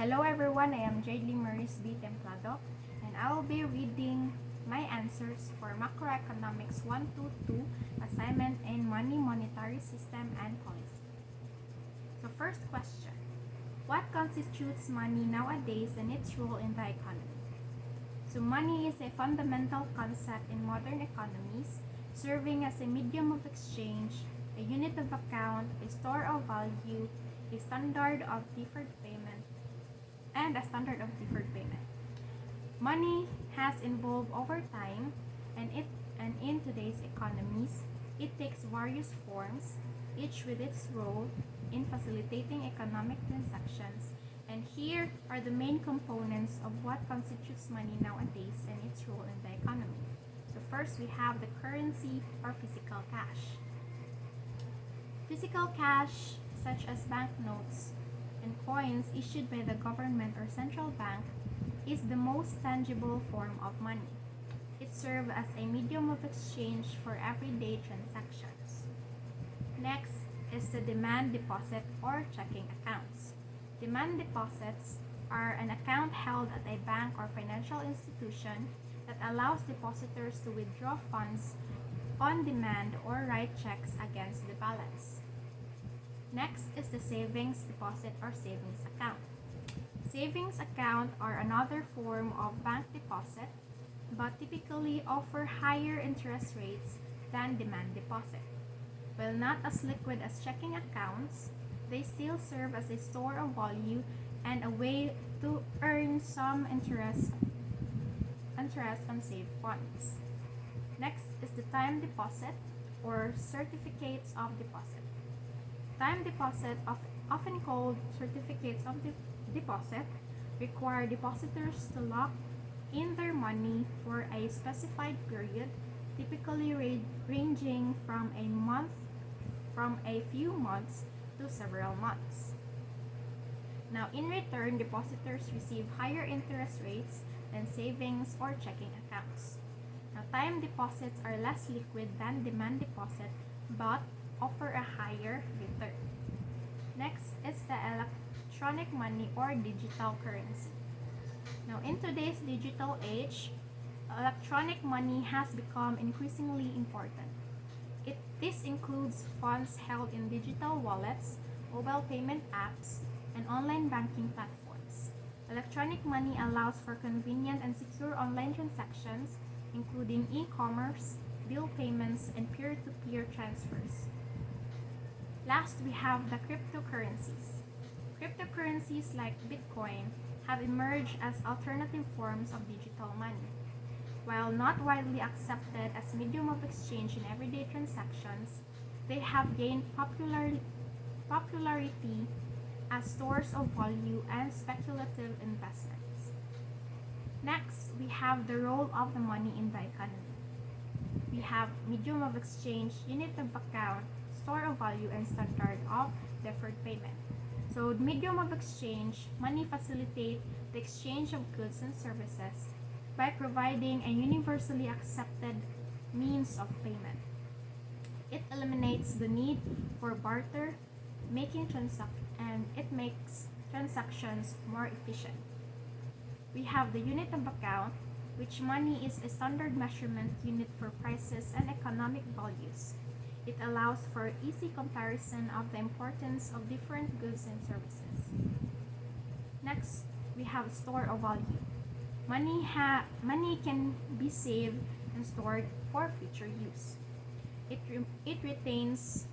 Hello everyone, I am Jadeley Templado, and I will be reading my answers for Macroeconomics 122 assignment in Money, Monetary System, and Policy. So first question, what constitutes money nowadays and its role in the economy? So money is a fundamental concept in modern economies, serving as a medium of exchange, a unit of account, a store of value, a standard of deferred payment, Money has evolved over time, and in today's economies, it takes various forms, each with its role in facilitating economic transactions. And here are the main components of what constitutes money nowadays and its role in the economy. So first, we have the currency or physical cash. Physical cash, such as banknotes and coins issued by the government or central bank, is the most tangible form of money. It serves as a medium of exchange for everyday transactions. Next is the demand deposit or checking accounts. Demand deposits are an account held at a bank or financial institution that allows depositors to withdraw funds on demand or write checks against the balance. Next is the savings deposit or savings account. Savings account are another form of bank deposit, but typically offer higher interest rates than demand deposit. While not as liquid as checking accounts, they still serve as a store of value and a way to earn some interest on saved funds. Next is the time deposit or certificates of deposit. Time deposit, often called certificates of deposit, require depositors to lock in their money for a specified period, typically ranging from a few months to several months. Now, in return, depositors receive higher interest rates than savings or checking accounts. Now, time deposits are less liquid than demand deposit, but offer a higher return. Next is the electronic money or digital currency. Now, in today's digital age, electronic money has become increasingly important. This includes funds held in digital wallets, mobile payment apps, and online banking platforms. Electronic money allows for convenient and secure online transactions, including e-commerce, bill payments, and peer-to-peer transfers. Last, we have the cryptocurrencies. Cryptocurrencies like Bitcoin have emerged as alternative forms of digital money. While not widely accepted as medium of exchange in everyday transactions, they have gained popularity as stores of value and speculative investments. Next, we have the role of the money in the economy. We have medium of exchange, unit of account, store of value, and standard of deferred payment. So, medium of exchange, money facilitates the exchange of goods and services by providing a universally accepted means of payment. It eliminates the need for barter, and it makes transactions more efficient. We have the unit of account, which money is a standard measurement unit for prices and economic values. It allows for easy comparison of the importance of different goods and services. Next, we have store of value. Money can be saved and stored for future use. It retains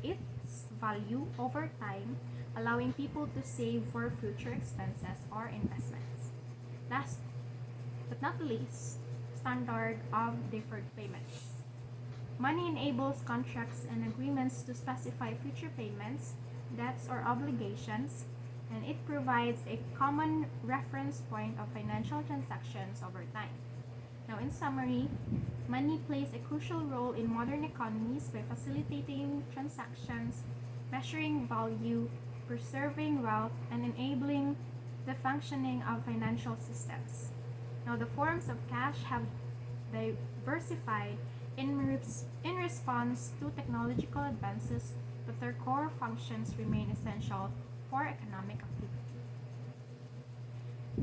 its value over time, allowing people to save for future expenses or investments. Last but not least, standard of deferred payments. Money enables contracts and agreements to specify future payments, debts, or obligations, and it provides a common reference point of financial transactions over time. Now, in summary, money plays a crucial role in modern economies by facilitating transactions, measuring value, preserving wealth, and enabling the functioning of financial systems. Now, the forms of cash have diversified in response to technological advances, but their core functions remain essential for economic activity.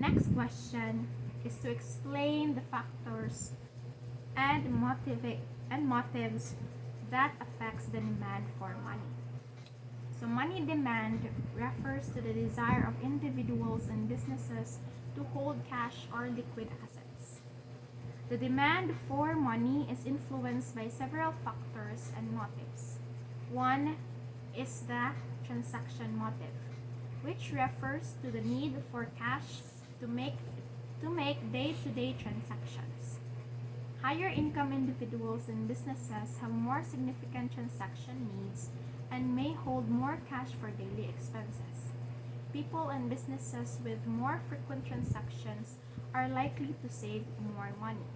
next question is to explain the factors and motives that affects the demand for money. So money demand refers to the desire of individuals and businesses to hold cash or liquid assets. The demand for money is influenced by several factors and motives. One is the transaction motive, which refers to the need for cash to make day-to-day transactions. Higher income individuals and businesses have more significant transaction needs and may hold more cash for daily expenses. People and businesses with more frequent transactions are likely to save more money.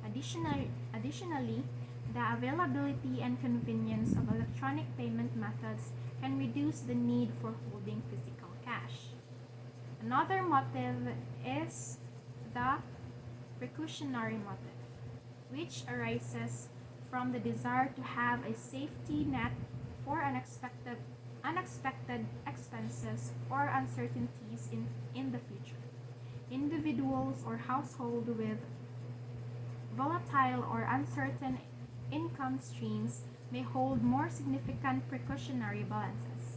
Additionally, the availability and convenience of electronic payment methods can reduce the need for holding physical cash. Another motive is the precautionary motive, which arises from the desire to have a safety net for unexpected expenses or uncertainties in the future. Individuals or households with volatile or uncertain income streams may hold more significant precautionary balances.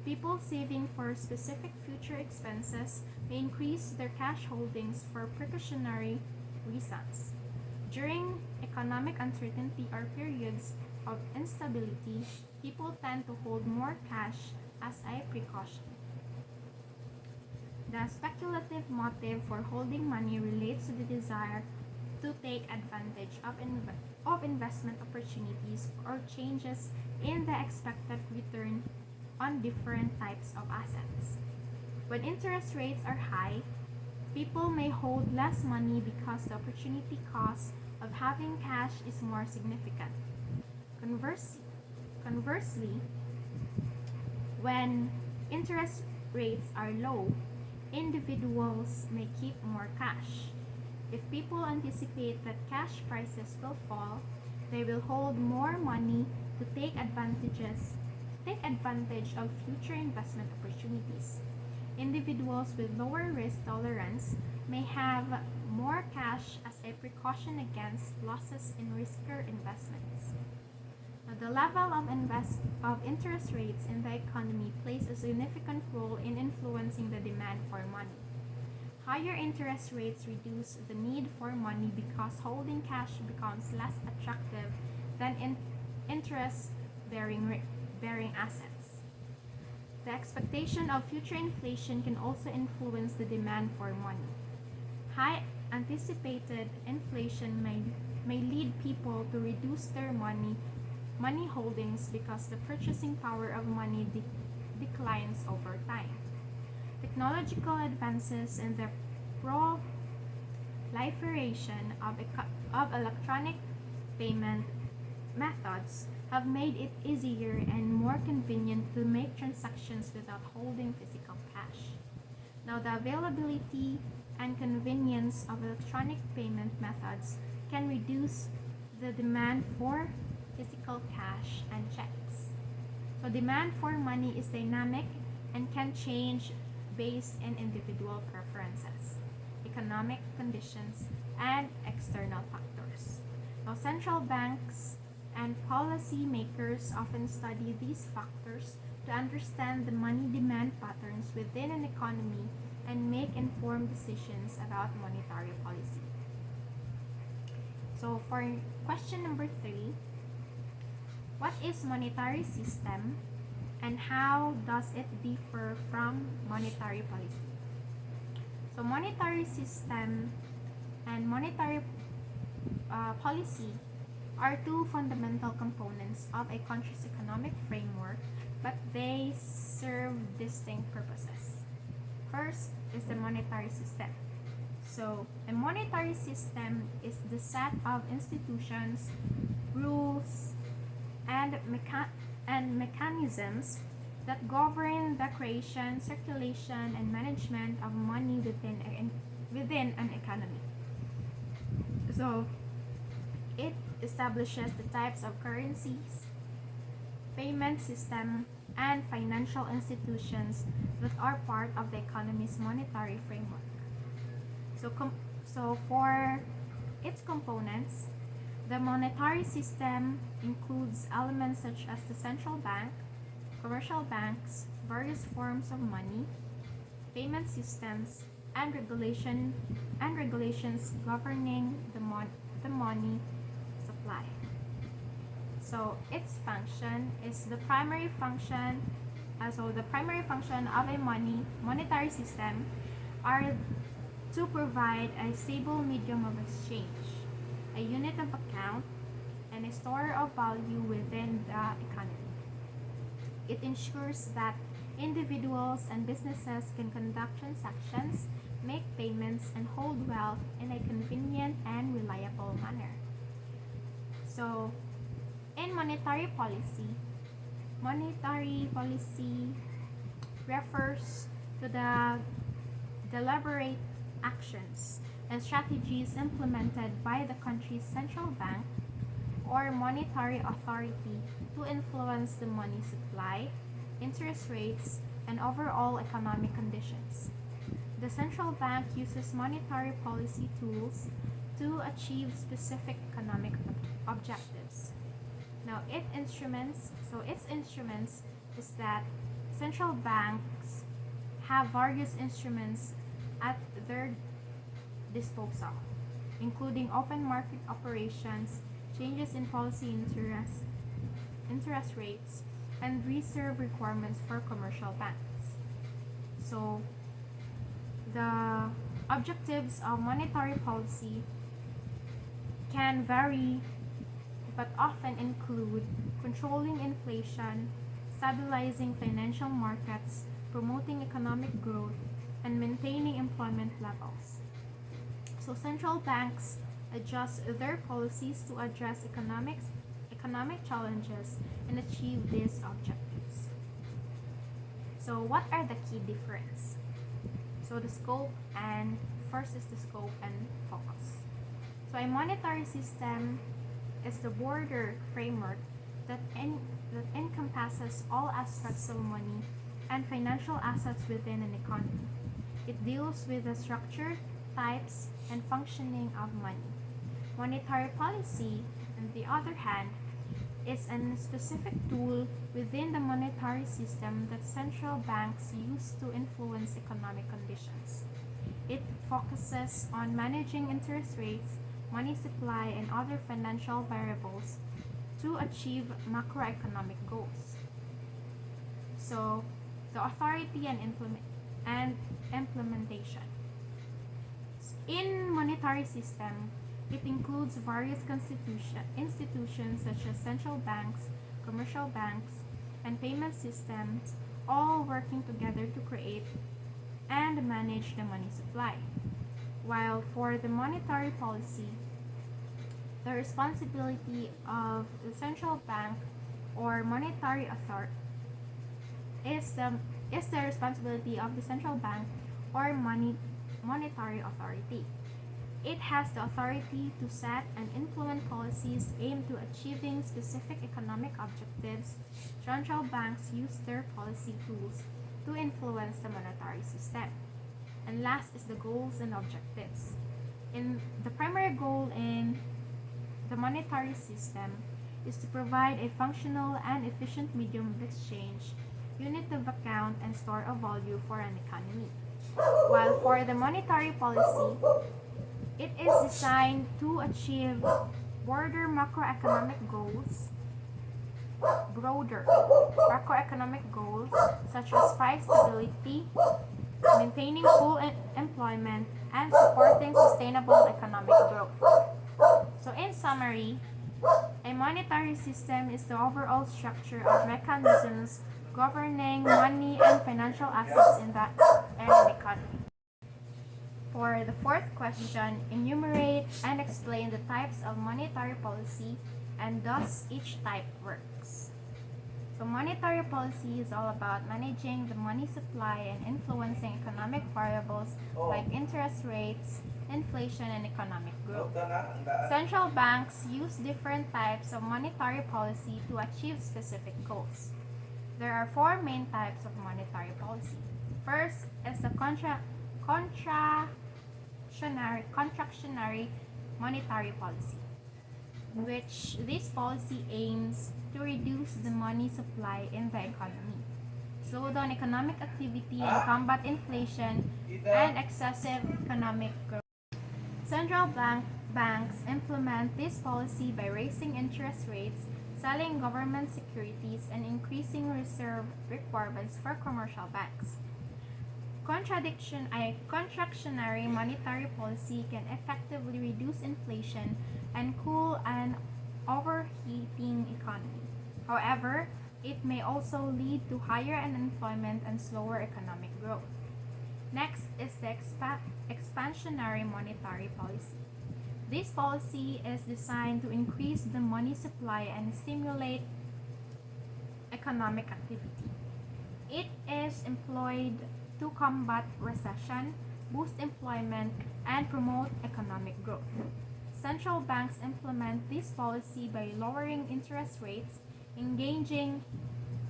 People saving for specific future expenses may increase their cash holdings for precautionary reasons. During economic uncertainty or periods of instability, people tend to hold more cash as a precaution. The speculative motive for holding money relates to the desire to take advantage of investment opportunities or changes in the expected return on different types of assets. When interest rates are high, people may hold less money because the opportunity cost of having cash is more significant. Conversely, when interest rates are low, individuals may keep more cash. If people anticipate that cash prices will fall, they will hold more money to take advantage of future investment opportunities. Individuals with lower risk tolerance may have more cash as a precaution against losses in riskier investments. Now, the level of interest rates in the economy plays a significant role in influencing the demand for money. Higher interest rates reduce the need for money because holding cash becomes less attractive than interest-bearing assets. The expectation of future inflation can also influence the demand for money. High anticipated inflation may lead people to reduce their money holdings because the purchasing power of money declines over time. Technological advances and the proliferation of electronic payment methods have made it easier and more convenient to make transactions without holding physical cash. Now, the availability and convenience of electronic payment methods can reduce the demand for physical cash and checks. So, demand for money is dynamic and can change based on individual preferences, economic conditions, and external factors. Now, central banks and policy makers often study these factors to understand the money demand patterns within an economy and make informed decisions about monetary policy. So, for question number 3, what is monetary system and how does it differ from monetary policy? So, monetary system and monetary policy are two fundamental components of a country's economic framework, but they serve distinct purposes. First is the monetary system. So, a monetary system is the set of institutions, rules, and mechanisms that govern the creation, circulation, and management of money within an economy. So, it establishes the types of currencies, payment system, and financial institutions that are part of the economy's monetary framework. So for its components, the monetary system includes elements such as the central bank, commercial banks, various forms of money, payment systems, and regulations governing the money supply. So its function is the primary function. The primary function of a monetary system are to provide a stable medium of exchange, a unit of account, and a store of value within the economy. It ensures that individuals and businesses can conduct transactions, make payments, and hold wealth in a convenient and reliable manner. So, in monetary policy refers to the deliberate actions and strategies implemented by the country's central bank or monetary authority to influence the money supply, interest rates, and overall economic conditions. The central bank uses monetary policy tools to achieve specific economic objectives. Now, its instruments is that central banks have various instruments at their disposal, including open market operations, changes in policy interest rates, and reserve requirements for commercial banks. So, the objectives of monetary policy can vary but often include controlling inflation, stabilizing financial markets, promoting economic growth, and maintaining employment levels. So central banks adjust their policies to address economic challenges and achieve these objectives. So what are the key difference? So first is the scope and focus. So a monetary system is the broader framework that encompasses all aspects of money and financial assets within an economy. It deals with the structure, types, and functioning of money. Monetary policy, on the other hand, is a specific tool within the monetary system that central banks use to influence economic conditions. It focuses on managing interest rates, money supply, and other financial variables to achieve macroeconomic goals. So, the authority and implementation. In monetary system, it includes various institutions such as central banks, commercial banks, and payment systems, all working together to create and manage the money supply. While for the monetary policy, the responsibility of the central bank or monetary authority is the responsibility of the central bank or monetary authority. It has the authority to set and implement policies aimed to achieving specific economic objectives. Central banks use their policy tools to influence the monetary system. And last is the goals and objectives. The primary goal in the monetary system is to provide a functional and efficient medium of exchange, unit of account, and store of value for an economy. While for the monetary policy, it is designed to achieve broader macroeconomic goals such as price stability, maintaining full employment, and supporting sustainable economic growth. So in summary, a monetary system is the overall structure of mechanisms governing money and financial assets in an economy. For the fourth question, enumerate and explain the types of monetary policy and thus each type works. So monetary policy is all about managing the money supply and influencing economic variables like interest rates, inflation, and economic growth. Central banks use different types of monetary policy to achieve specific goals. There are four main types of monetary policy. First is the contractionary contractionary monetary policy, which this policy aims to reduce the money supply in the economy, slow down economic activity, and combat inflation and excessive economic growth. Central banks implement this policy by raising interest rates, selling government securities, and increasing reserve requirements for commercial banks. Contractionary monetary policy can effectively reduce inflation and cool an overheating economy. However, it may also lead to higher unemployment and slower economic growth. Next is the expansionary monetary policy. This policy is designed to increase the money supply and stimulate economic activity. It is employed to combat recession, boost employment, and promote economic growth. Central banks implement this policy by lowering interest rates, engaging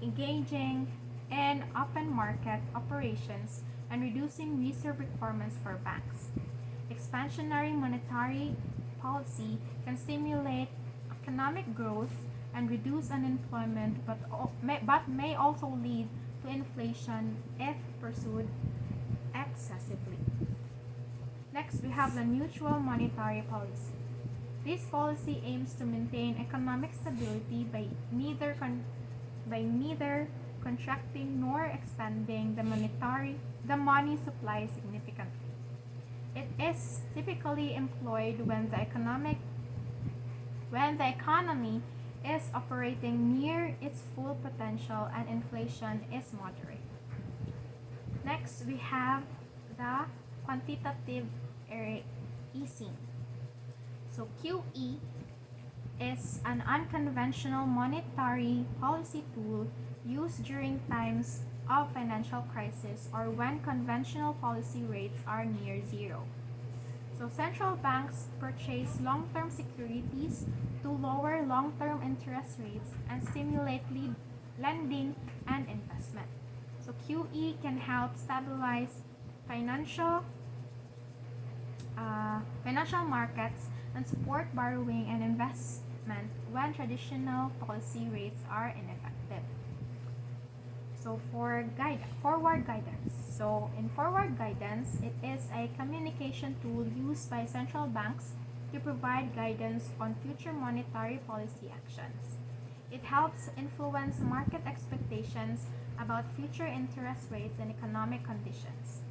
in open market operations, and reducing reserve requirements for banks. Expansionary monetary policy can stimulate economic growth and reduce unemployment, but may also lead to inflation if pursued excessively. Next, we have the neutral monetary policy. This policy aims to maintain economic stability by neither contracting nor expanding the money supply significantly. It is typically employed when the economy is operating near its full potential and inflation is moderate. Next, we have the quantitative easing. So QE is an unconventional monetary policy tool used during times of financial crisis or when conventional policy rates are near zero. So central banks purchase long-term securities to lower long-term interest rates and stimulate lending and investment. So QE can help stabilize financial markets and support borrowing and investment when traditional policy rates are ineffective. So forward guidance. So in forward guidance, it is a communication tool used by central banks to provide guidance on future monetary policy actions. It helps influence market expectations about future interest rates and economic conditions.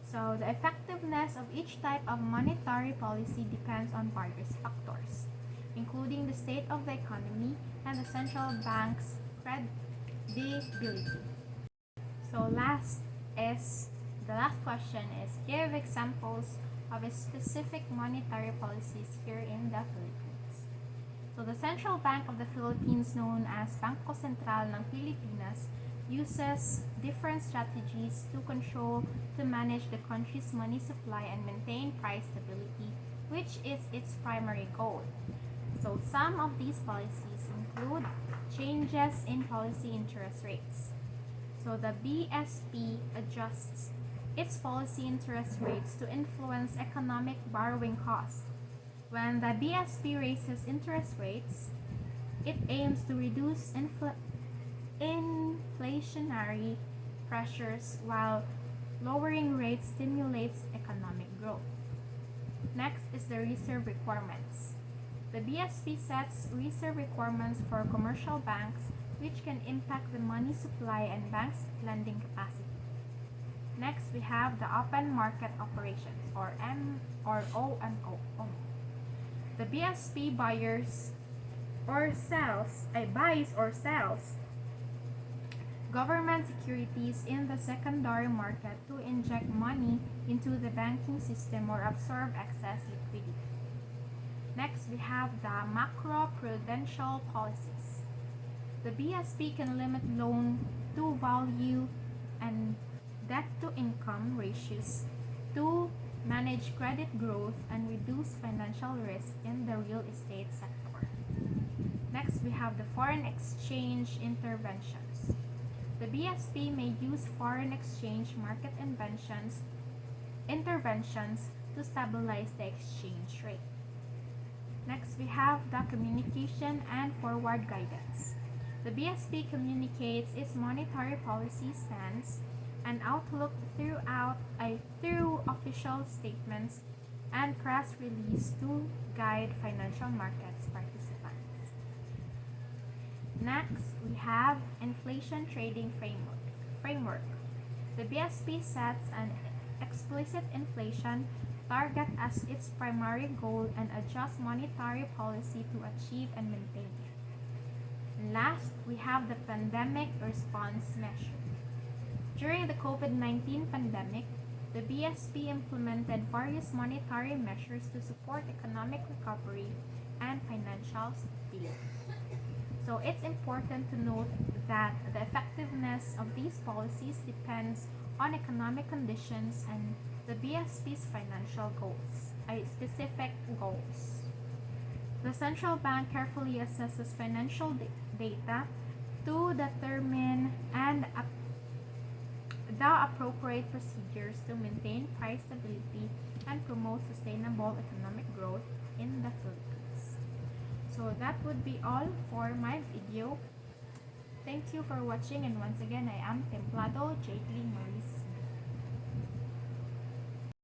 So the effectiveness of each type of monetary policy depends on various factors, including the state of the economy and the central bank's credibility. So the last question is, give examples of a specific monetary policies here in the Philippines. So the Central Bank of the Philippines, known as Bangko Sentral ng Pilipinas, uses different strategies to manage the country's money supply and maintain price stability, which is its primary goal. So some of these policies include changes in policy interest rates. So the BSP adjusts its policy interest rates to influence economic borrowing costs. When the BSP raises interest rates, it aims to reduce inflationary pressures, while lowering rates stimulates economic growth. Next is the reserve requirements. The BSP sets reserve requirements for commercial banks, which can impact the money supply and banks' lending capacity. Next, we have the open market operations, or OMO. The BSP buys or sells government securities in the secondary market to inject money into the banking system or absorb excess liquidity. Next, we have the macro-prudential policies. The BSP can limit loan-to-value and debt-to-income ratios to manage credit growth and reduce financial risk in the real estate sector. Next, we have the foreign exchange interventions. The BSP may use foreign exchange market interventions to stabilize the exchange rate. Next, we have the communication and forward guidance. The BSP communicates its monetary policy stance and outlook through official statements and press release to guide financial markets participants. Next, we have inflation trading framework. The BSP sets an explicit inflation target as its primary goal and adjusts monetary policy to achieve and maintain it. And last, we have the pandemic response measure. During the COVID-19 pandemic, the BSP implemented various monetary measures to support economic recovery and financial stability. So it's important to note that the effectiveness of these policies depends on economic conditions and the BSP's financial goals, specific goals. The central bank carefully assesses financial data to determine the appropriate procedures to maintain price stability and promote sustainable economic growth in the Philippines. So that would be all for my video. Thank you for watching, and once again, I am Templado Jadeley Maurice.